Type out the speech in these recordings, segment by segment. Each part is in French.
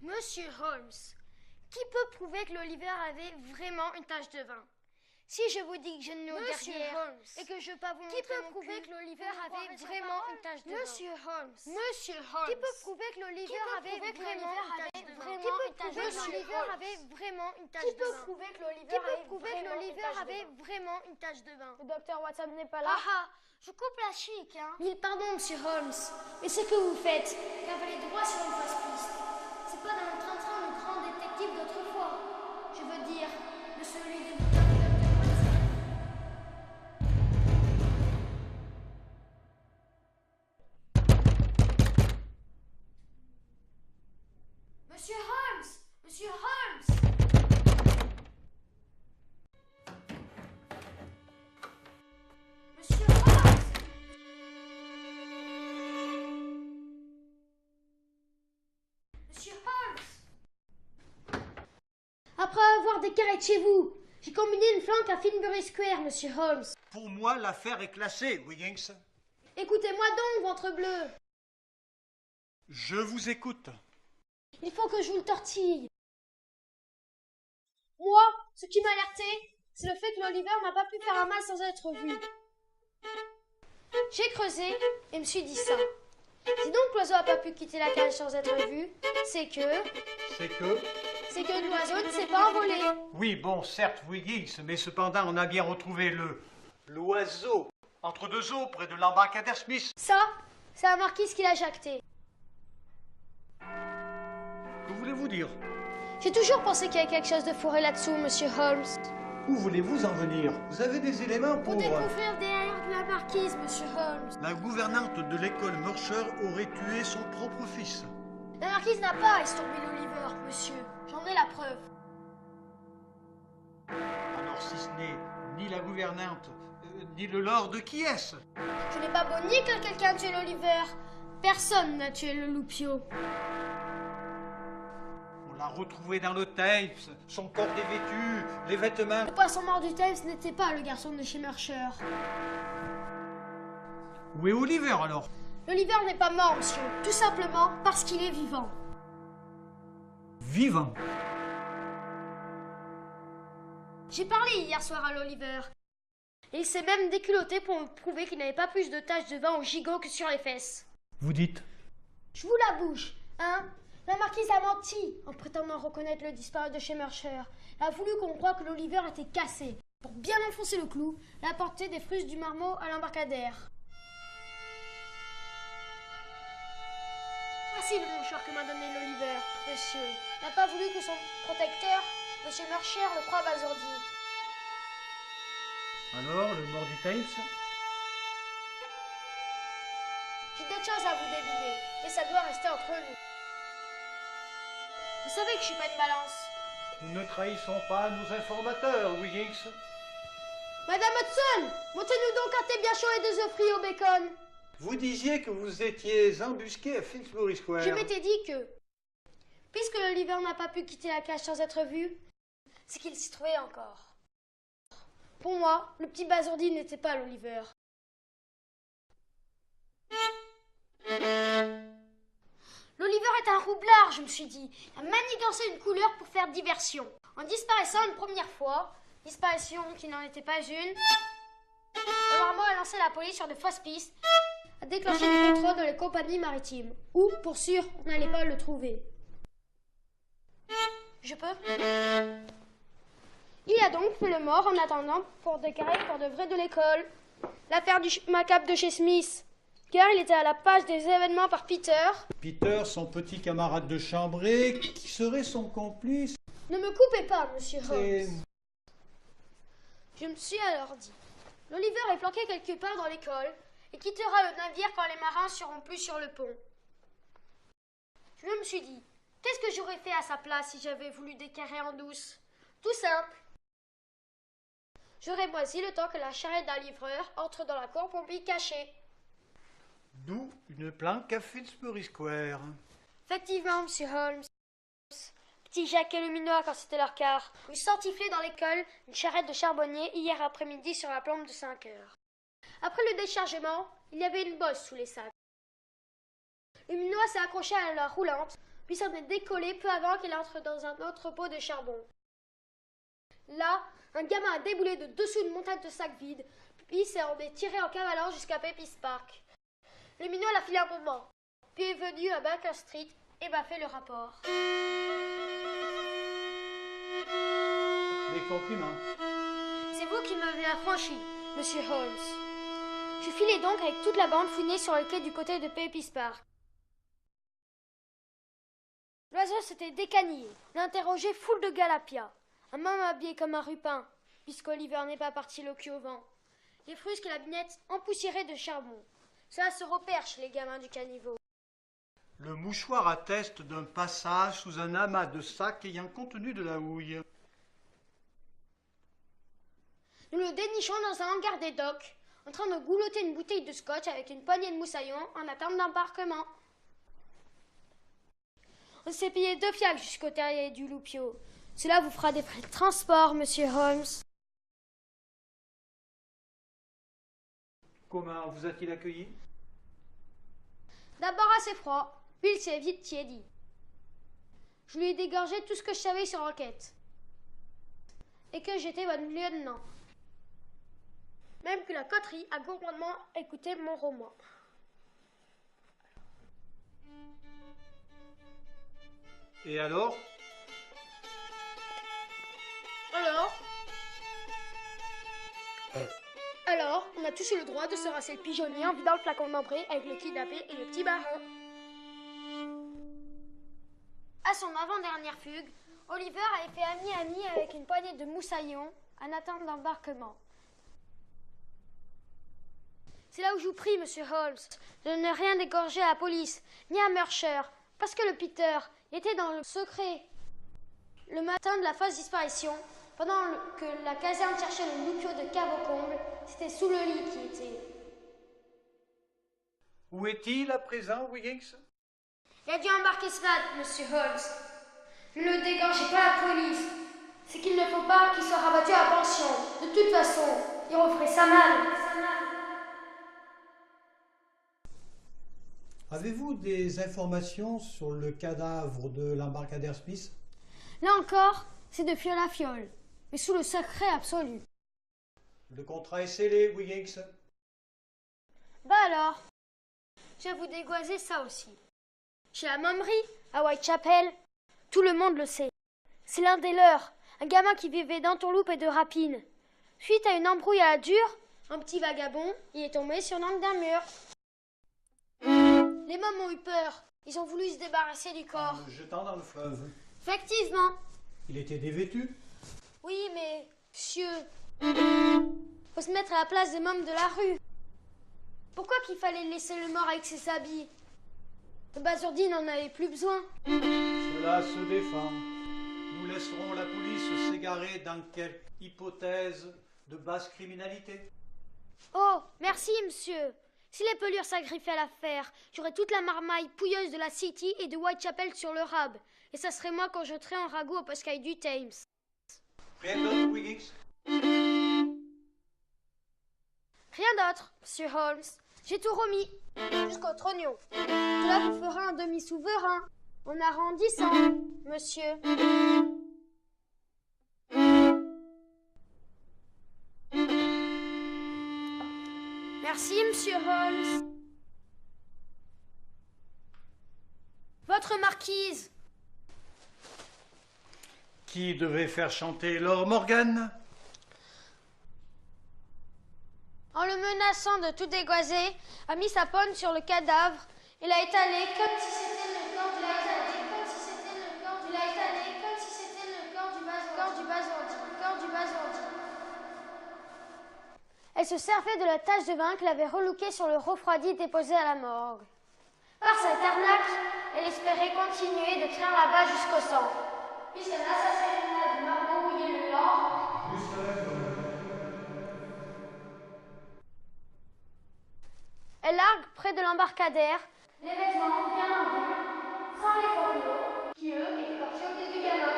Monsieur Holmes, qui peut prouver que l'Oliver avait vraiment une tache de vin? Si je vous dis que je ne l'ai derrière et que je ne peux pas vous montrer, qui peut prouver que l'Oliver avait vraiment une tache de vin? Monsieur Holmes, qui peut prouver que l'Oliver avait vraiment une tache de vin? Qui peut prouver que l'Oliver avait vraiment une tache de vin? Qui peut prouver que l'Oliver avait vraiment une tache de vin? Le docteur Watson n'est pas là. Ah ah, je coupe la chic, hein. Mille pardons, monsieur Holmes, mais ce que vous faites, cavaler droit sur une fausse piste. C'est pas dans le train-train de grand détective d'autrefois. Je veux dire, de celui des bouquins du docteur Watson. Monsieur Holmes! Monsieur Holmes! Monsieur Holmes! Monsieur Holmes! Après avoir décarré de chez vous, j'ai combiné une flanque à Finsbury Square, monsieur Holmes. Pour moi, l'affaire est classée, Wiggins. Écoutez-moi donc, ventre bleu. Je vous écoute. Il faut que je vous le tortille. Moi, ce qui m'a alerté, c'est le fait que l'Oliver n'a pas pu faire un mal sans être vu. J'ai creusé et me suis dit ça. Si donc l'oiseau n'a pas pu quitter la cage sans être vu, c'est que l'oiseau ne s'est pas envolé. Oui, bon, certes, Wiggins, mais cependant, on a bien retrouvé l'oiseau entre deux eaux près de l'embarcadère Smith. Ça, c'est la marquise qui l'a jacté. Que voulez-vous dire? J'ai toujours pensé qu'il y avait quelque chose de fourré là-dessous, monsieur Holmes. Où voulez-vous en venir? Vous avez des éléments Pour découvrir derrière de la marquise, monsieur Holmes. La gouvernante de l'école Mercer aurait tué son propre fils. La marquise n'a pas estourbi l'Oliver, monsieur. J'en ai la preuve. Alors si ce n'est ni la gouvernante, ni le lord, qui est-ce? Je n'ai pas beau nier que quelqu'un a tué l'Oliver. Personne n'a tué le Loupio. On l'a retrouvé dans le Thames, son corps dévêtu, les vêtements... Le poisson mort du Thames n'était pas le garçon de chez Mercer. Où est Oliver alors? L'Oliver n'est pas mort, monsieur. Tout simplement parce qu'il est vivant. Vivant? J'ai parlé hier soir à l'Oliver. Et il s'est même déculotté pour me prouver qu'il n'avait pas plus de taches de vin au gigot que sur les fesses. Vous dites? Je vous la bouche, hein? La marquise a menti en prétendant reconnaître le disparu de chez Mercer. Elle a voulu qu'on croie que l'Oliver était cassé. Pour bien enfoncer le clou, elle a porté des frusques du marmot à l'embarcadère. Voici le mouchoir que m'a donné l'Oliver, monsieur. Il n'a pas voulu que son protecteur, monsieur Mercer, le croie abasourdi. Alors, le mort du Thames? J'ai d'autres choses à vous deviner, mais ça doit rester entre nous. Vous savez que je suis pas une balance. Nous ne trahissons pas nos informateurs, Wiggins. Madame Hudson, montez-nous donc un thé bien chaud et des œufs frits au bacon. Vous disiez que vous étiez embusqué à Finsbury Square. Je m'étais dit que, puisque l'Oliver n'a pas pu quitter la cage sans être vu, c'est qu'il s'y trouvait encore. Pour moi, le petit basourdi n'était pas l'Oliver. L'Oliver est un roublard, je me suis dit. Il a manigancé une couleur pour faire diversion. En disparaissant une première fois, disparition qui n'en était pas une, le marmot a lancé la police sur de fausses pistes, a déclenché le contrôle de la compagnie maritime, où, pour sûr, on n'allait pas le trouver. Je peux? Il a donc fait le mort en attendant pour déclarer pour de vrai de l'école. L'affaire du macabre de chez Smith. Car il était à la page des événements par Peter. Peter, son petit camarade de chambrée, qui serait son complice. Ne me coupez pas, monsieur Holmes. Je me suis alors dit, l'Oliver est planqué quelque part dans l'école et quittera le navire quand les marins seront plus sur le pont. Je me suis dit, qu'est-ce que j'aurais fait à sa place si j'avais voulu décarrer en douce? Tout simple. J'aurais moisi le temps que la charrette d'un livreur entre dans la cour pour m'y cacher. D'où une planque à Finsbury Square. Effectivement, monsieur Holmes. Petit Jacques et le Minois quand c'était leur quart. Ils sortiflaient dans l'école une charrette de charbonnier hier après-midi sur la plombe de 5 heures. Après le déchargement, il y avait une bosse sous les sacs. Le Minois s'est accroché à la roulante puis s'en est décollé peu avant qu'il entre dans un entrepôt de charbon. Là, un gamin a déboulé de dessous une montagne de sacs vides, puis s'en est tiré en cavalant jusqu'à Pepys Park. Le minot l'a filé un moment, puis est venu à Baker Street et m'a fait le rapport. Mes compliments. C'est vous qui m'avez affranchi, monsieur Holmes. Je filai donc avec toute la bande fouiner sur le quai du côté de Pepys Park. L'oiseau s'était décanillé. L'interrogeait foule de galapia. Un homme habillé comme un rupin, puisqu'Oliver n'est pas parti le cul au vent. Les frusques et la binette empoussiérées de charbon. Cela se repère chez les gamins du caniveau. Le mouchoir atteste d'un passage sous un amas de sacs ayant contenu de la houille. Nous le dénichons dans un hangar des docks, en train de goulotter une bouteille de scotch avec une poignée de moussaillons en attente d'embarquement. On s'est payé 2 fiacres jusqu'au terrier du Loupio. Cela vous fera des frais de transport, monsieur Holmes. Comment vous a-t-il accueilli? D'abord assez froid, puis il s'est vite tiédi. Je lui ai dégorgé tout ce que je savais sur l'enquête. Et que j'étais votre lieutenant. Même que la coterie a gourmandement écouté mon roman. Et alors? Alors, on a tous eu le droit de se rincer le pigeonnier en vidant le flacon d'entrée avec le kidnappé et le petit baron. À son avant-dernière fugue, Oliver avait fait ami-ami avec une poignée de moussaillons en attente d'embarquement. C'est là où je vous prie, monsieur Holmes, de ne rien dégorger à la police, ni à Mercer, parce que le Peter était dans le secret. Le matin de la fausse disparition, pendant que la caserne cherchait le Loupio de cave au comble, c'était sous le lit qui était. Où est-il à présent, Wiggins? Il a dû embarquer ce matin, monsieur Holmes. Ne le dégorgez pas à la police. C'est qu'il ne faut pas qu'il soit rabattu à la pension. De toute façon, il referait ça mal. Avez-vous des informations sur le cadavre de l'embarcadère Smith? Là encore, c'est de fiole à fiole, mais sous le secret absolu. Le contrat est scellé, Wiggins. Bah alors, je vais vous dégoiser ça aussi. Chez la Mommerie, à Whitechapel, tout le monde le sait. C'est l'un des leurs, un gamin qui vivait d'entourloupe et de rapine. Suite à une embrouille à la dure, un petit vagabond, il est tombé sur l'angle d'un mur. Les mômes ont eu peur. Ils ont voulu se débarrasser du corps. En le jetant dans le fleuve. Effectivement. Il était dévêtu. Oui, mais, monsieur, faut se mettre à la place des mômes de la rue. Pourquoi qu'il fallait laisser le mort avec ses habits? Le basourdi n'en avait plus besoin. Cela se défend. Nous laisserons la police s'égarer dans quelque hypothèse de basse criminalité. Oh, merci, monsieur. Si les pelures s'agriffaient à l'affaire, j'aurais toute la marmaille pouilleuse de la City et de Whitechapel sur le rab. Et ça serait moi quand je jeterais en ragoût au pascaille du Thames. Rien d'autre, Wiggins? Rien d'autre, monsieur Holmes. J'ai tout remis, jusqu'au trognon. Cela vous fera un demi-souverain, en arrondissant, monsieur. Merci, monsieur Holmes. Votre marquise. Qui devait faire chanter Lord Morgan? En le menaçant de tout dégoiser, a mis sa pomme sur le cadavre et l'a étalé comme si c'était le corps du basourdi. Elle se servait de la tache de vin qu'elle avait relouquée sur le refroidi déposé à la morgue. Par cette arnaque, elle espérait continuer de traire là-bas jusqu'au sang. Puisqu'un assassinat de marmot mouillé le lent. Elle largue près de l'embarcadère les vêtements bien en vue, sans les corneaux, qui eux étaient partis du gamin.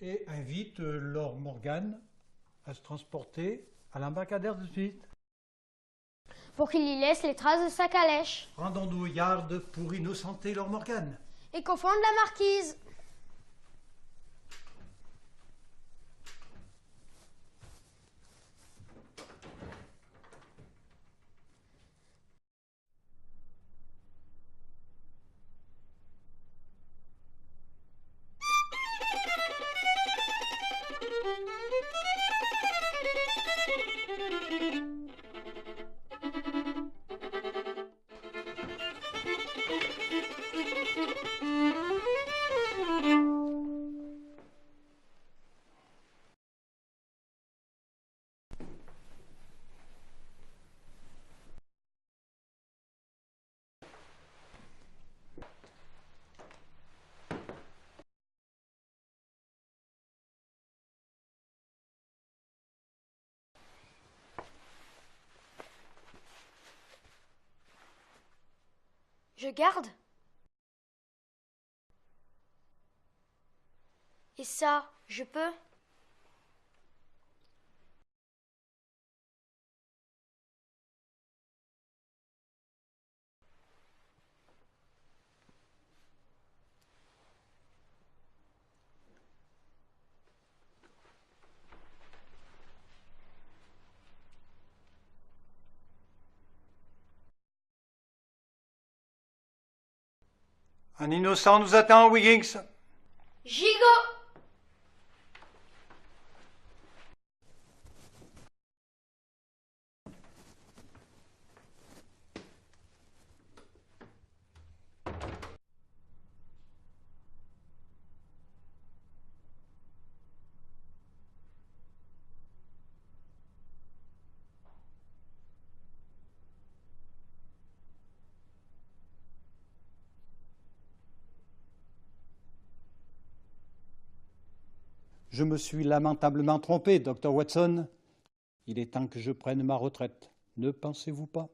et invite Lord Morgan à se transporter à l'embarcadère de Smith. Pour qu'il y laisse les traces de sa calèche. Rendons-nous Yard pour innocenter Lord Morgan. Et confondre la marquise. Je garde. Et ça, je peux? Un innocent nous attend, Wiggins. Gigot! Je me suis lamentablement trompé, Dr. Watson. Il est temps que je prenne ma retraite. Ne pensez-vous pas?